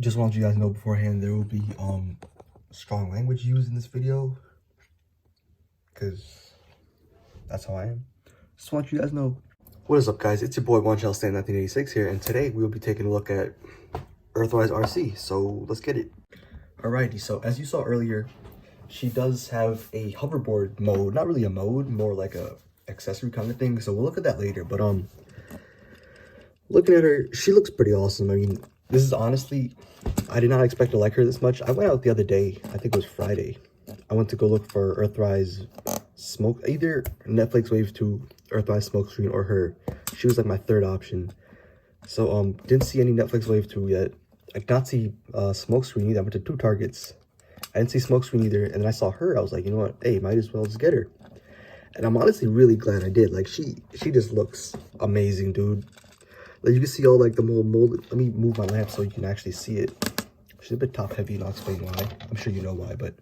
Just want you guys to know beforehand there will be strong language used in this video, because that's how I am. Just want you guys to know. What is up, guys? It's your boy One Shell Stan 1986 here, and today we will be taking a look at Earthrise Arcee. So let's get it. Alrighty, so as you saw earlier, she does have a hoverboard mode. Not really a mode, more like a accessory kind of thing. So we'll look at that later. But looking at her, she looks pretty awesome. I mean, this is honestly, I did not expect to like her this much. I went out the other day, I think it was Friday. I went to go look for Earthrise Smoke, either Netflix Wave 2, Earthrise Smokescreen, or her. She was like my third option. So didn't see any Netflix Wave 2 yet. I did not see Smokescreen either. I went to 2 Targets. I didn't see Smokescreen either, and then I saw her. I was like, you know what? Hey, might as well just get her. And I'm honestly really glad I did. Like, she just looks amazing, dude. Like, you can see all like the mold. Let me move my lamp so you can actually see it. She's a bit top heavy, and I'll explain why. I'm sure you know why, but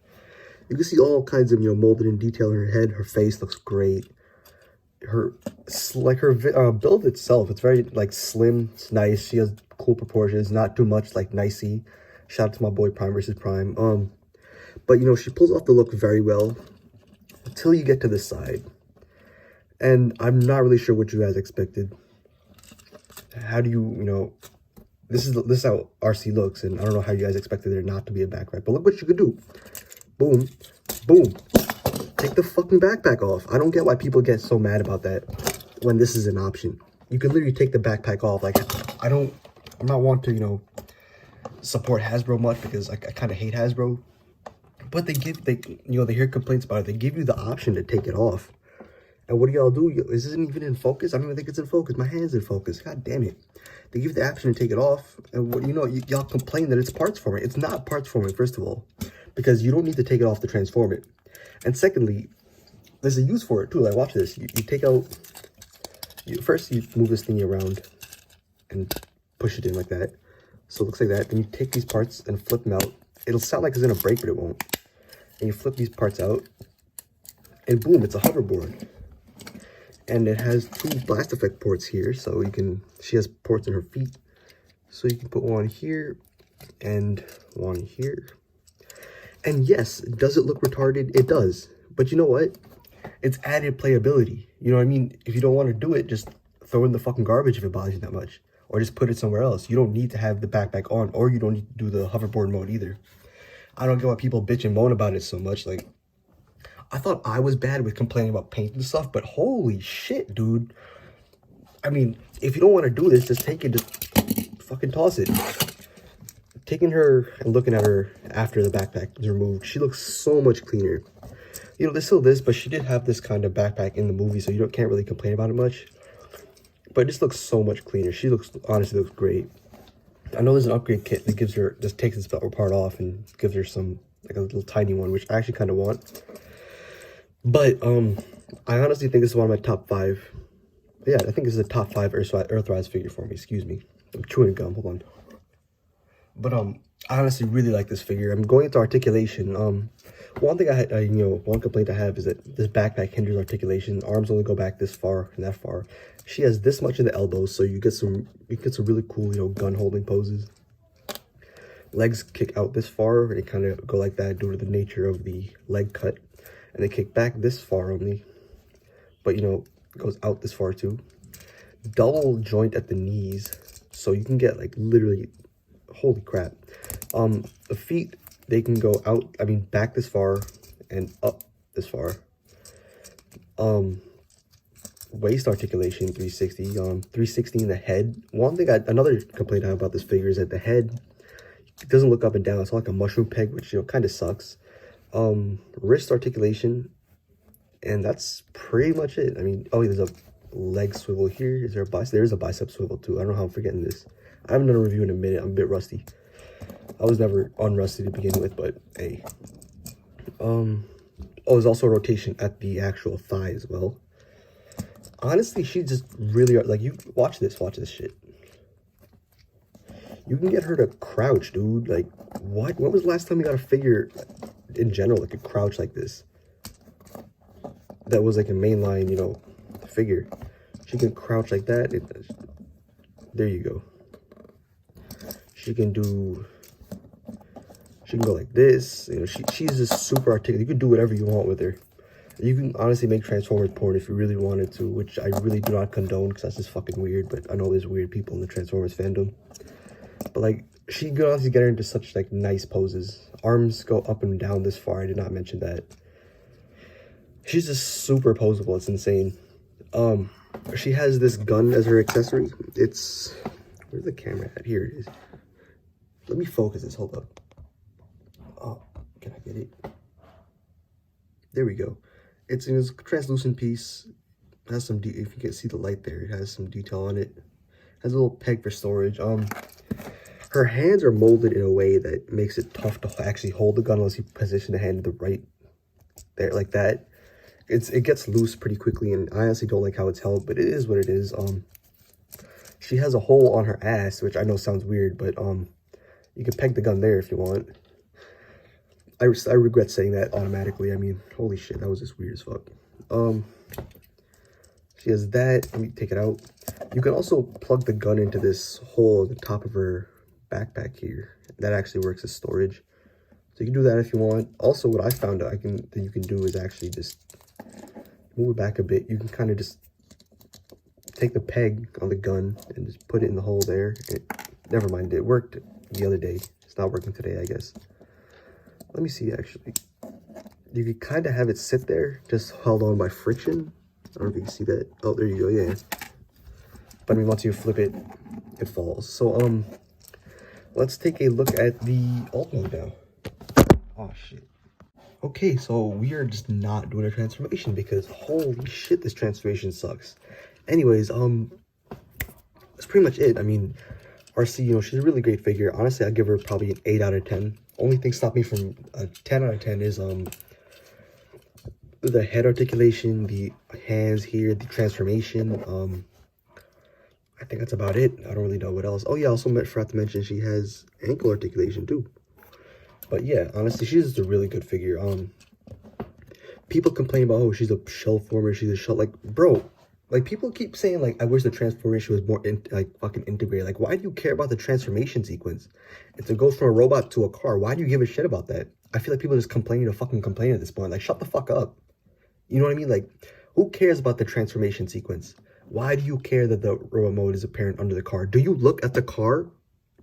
you can see all kinds of, you know, molded in detail in her head. Her face looks great. Her build itself, it's very like slim. It's nice. She has cool proportions, not too much like nicey. Shout out to my boy Prime versus Prime. But you know, she pulls off the look very well until you get to the side, and I'm not really sure what you guys expected. How do you know? This is how Arcee looks, and I don't know how you guys expected there not to be a backpack. But look what you could do. Boom, boom. Take the fucking backpack off. I don't get why people get so mad about that when this is an option. You can literally take the backpack off. Like, I'm not one to, you know, support Hasbro much, because I kind of hate Hasbro. But they hear complaints about it. They give you the option to take it off. And what do y'all do? This isn't even in focus. I don't even think it's in focus. My hand's in focus. God damn it. They give you the option to take it off. And what, you know, y'all complain that it's parts forming. It's not parts forming, first of all, because you don't need to take it off to transform it. And secondly, there's a use for it too. Like, watch this. You take out, first you move this thingy around and push it in like that. So it looks like that. Then you take these parts and flip them out. It'll sound like it's gonna break, but it won't. And you flip these parts out, and boom, it's a hoverboard. And it has 2 blast effect ports here, so you can, she has ports in her feet. So you can put one here and one here. And yes, does it look retarded? It does. But you know what? It's added playability. You know what I mean? If you don't want to do it, just throw it in the fucking garbage if it bothers you that much. Or just put it somewhere else. You don't need to have the backpack on, or you don't need to do the hoverboard mode either. I don't get why people bitch and moan about it so much. Like, I thought I was bad with complaining about paint and stuff, but holy shit, dude. I mean, if you don't want to do this, just take it, just fucking toss it. Taking her and looking at her after the backpack is removed, she looks so much cleaner. You know, there's still this, but she did have this kind of backpack in the movie, so you can't really complain about it much. But it just looks so much cleaner. She honestly looks great. I know there's an upgrade kit that gives her, just takes this part off and gives her some, like a little tiny one, which I actually kind of want. But I honestly think this is one of my top 5. Yeah, I think this is a top 5 Earthrise figure for me. Excuse me. I'm chewing gum. Hold on. But I honestly really like this figure. I'm going into articulation. One thing one complaint I have is that this backpack hinders articulation. Arms only go back this far and that far. She has this much in the elbows, so you get some really cool, you know, gun holding poses. Legs kick out this far, and they kind of go like that due to the nature of the leg cut. And they kick back this far only, but you know, it goes out this far too. Double joint at the knees, so you can get like literally, holy crap. The feet, they can go out, I mean, back this far and up this far. Waist articulation 360, 360 in the head. Another complaint I have about this figure is that the head, it doesn't look up and down. It's like a mushroom peg, which, you know, kind of sucks. Wrist articulation, and that's pretty much it. I mean, oh, there's a leg swivel here. Is there a bicep? There is a bicep swivel too. I don't know how I'm forgetting this. I haven't done a review in a minute. I'm a bit rusty. I was never unrusty to begin with, but hey. Oh, there's also a rotation at the actual thigh as well. Honestly, she just really, like, you watch this shit. You can get her to crouch, dude. Like, what? When was the last time you got a figure in general that could crouch like this? That was like a mainline, you know, figure. She can crouch like that. There you go. She can do She can go like this. You know, she's just super articulate. You can do whatever you want with her. You can honestly make Transformers porn if you really wanted to, which I really do not condone because that's just fucking weird. But I know there's weird people in the Transformers fandom. But like, she could honestly get her into such like nice poses. Arms go up and down this far. I did not mention that. She's just super posable. It's insane. She has this gun as her accessory. It's, where's the camera at? Here it is. Let me focus this. Hold up. Oh, can I get it? There we go. It's a translucent piece. It has some, if you can see the light there, it has some detail on it. Has a little peg for storage. Her hands are molded in a way that makes it tough to actually hold the gun unless you position the hand to the right there like that. It gets loose pretty quickly, and I honestly don't like how it's held, but it is what it is. She has a hole on her ass, which I know sounds weird, but you can peg the gun there if you want. I regret saying that automatically. I mean, holy shit, that was just weird as fuck. She has that. Let me take it out. You can also plug the gun into this hole at the top of her backpack here. That actually works as storage. So you can do that if you want. Also, what I found that you can do is actually just move it back a bit. You can kind of just take the peg on the gun and just put it in the hole there. Never mind, it worked the other day. It's not working today, I guess. Let me see, actually. You could kind of have it sit there, just held on by friction. I don't know if you can see that. Oh, there you go, yeah. But I mean, once you flip it, it falls. So, let's take a look at the alt mode now. Oh, shit. Okay, so we are just not doing a transformation because holy shit, this transformation sucks. Anyways, that's pretty much it. I mean, Arcee, you know, she's a really great figure. Honestly, I'd give her probably an 8 out of 10. Only thing stopping me from a 10 out of 10 is the head articulation, the hands here, the transformation. I think that's about it. I don't really know what else. Oh yeah, I also forgot to mention she has ankle articulation too. But yeah, honestly, she's just a really good figure. People complain about, oh, she's a shell former, she's a shell, like, bro, like, people keep saying, like, I wish the transformation was more, fucking integrated. Like, why do you care about the transformation sequence? If it goes from a robot to a car, why do you give a shit about that? I feel like people just complaining to fucking complain at this point. Like, shut the fuck up. You know what I mean? Like, who cares about the transformation sequence? Why do you care that the robot mode is apparent under the car? Do you look at the car?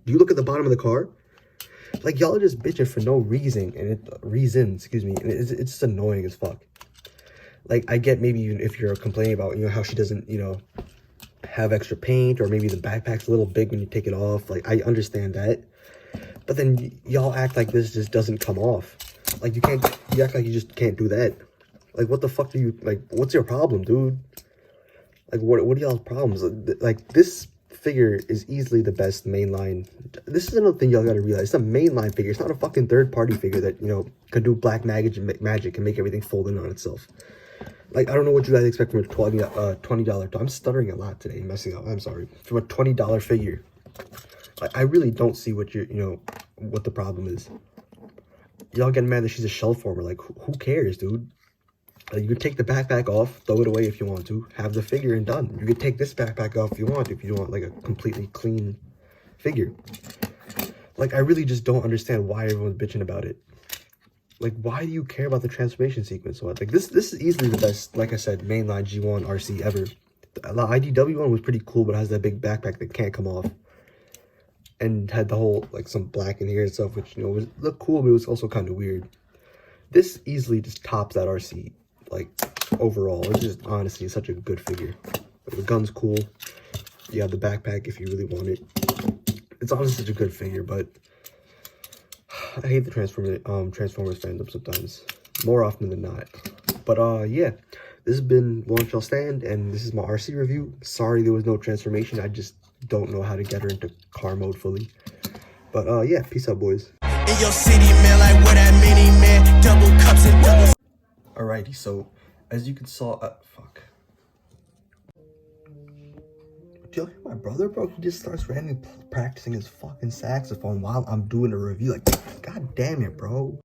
Do you look at the bottom of the car? Like, y'all are just bitching for no reason, and it's just annoying as fuck. Like, I get maybe if you're complaining about, you know, how she doesn't, you know, have extra paint, or maybe the backpack's a little big when you take it off. Like, I understand that. But then y'all act like this just doesn't come off. Like, you act like you just can't do that. Like, what the fuck do you, like, what's your problem, dude? Like, what are y'all's problems? Like, this figure is easily the best mainline. This is another thing y'all gotta realize. It's a mainline figure. It's not a fucking third-party figure that, you know, could do black magic and make everything fold in on itself. Like, I don't know what you guys expect from a $20. I'm stuttering a lot today, messing up. I'm sorry. From a $20 figure. I really don't see what what the problem is. Y'all getting mad that she's a shell former. Like, who cares, dude? Like, you can take the backpack off, throw it away if you want to, have the figure and done. You can take this backpack off if you want like a completely clean figure. Like, I really just don't understand why everyone's bitching about it. Like, why do you care about the transformation sequence so much? Like, this is easily the best, like I said, mainline G1 Arcee ever. The IDW one was pretty cool, but it has that big backpack that can't come off. And had the whole, like, some black in here and stuff, which, you know, looked cool, but it was also kind of weird. This easily just tops that Arcee, like, overall. It's just, honestly, such a good figure. Like, the gun's cool. You have the backpack if you really want it. It's honestly such a good figure, but I hate the Transformers fandom sometimes, more often than not. But yeah, this has been One Shall Stand, and this is my Arcee review. Sorry there was no transformation. I just don't know how to get her into car mode fully. But yeah, peace out, boys. In your city, man, like where that mini man, double cups and double. Alrighty, so as you can saw, fuck. Do you hear my brother, bro? He just starts randomly practicing his fucking saxophone while I'm doing a review. Like, god damn it, bro.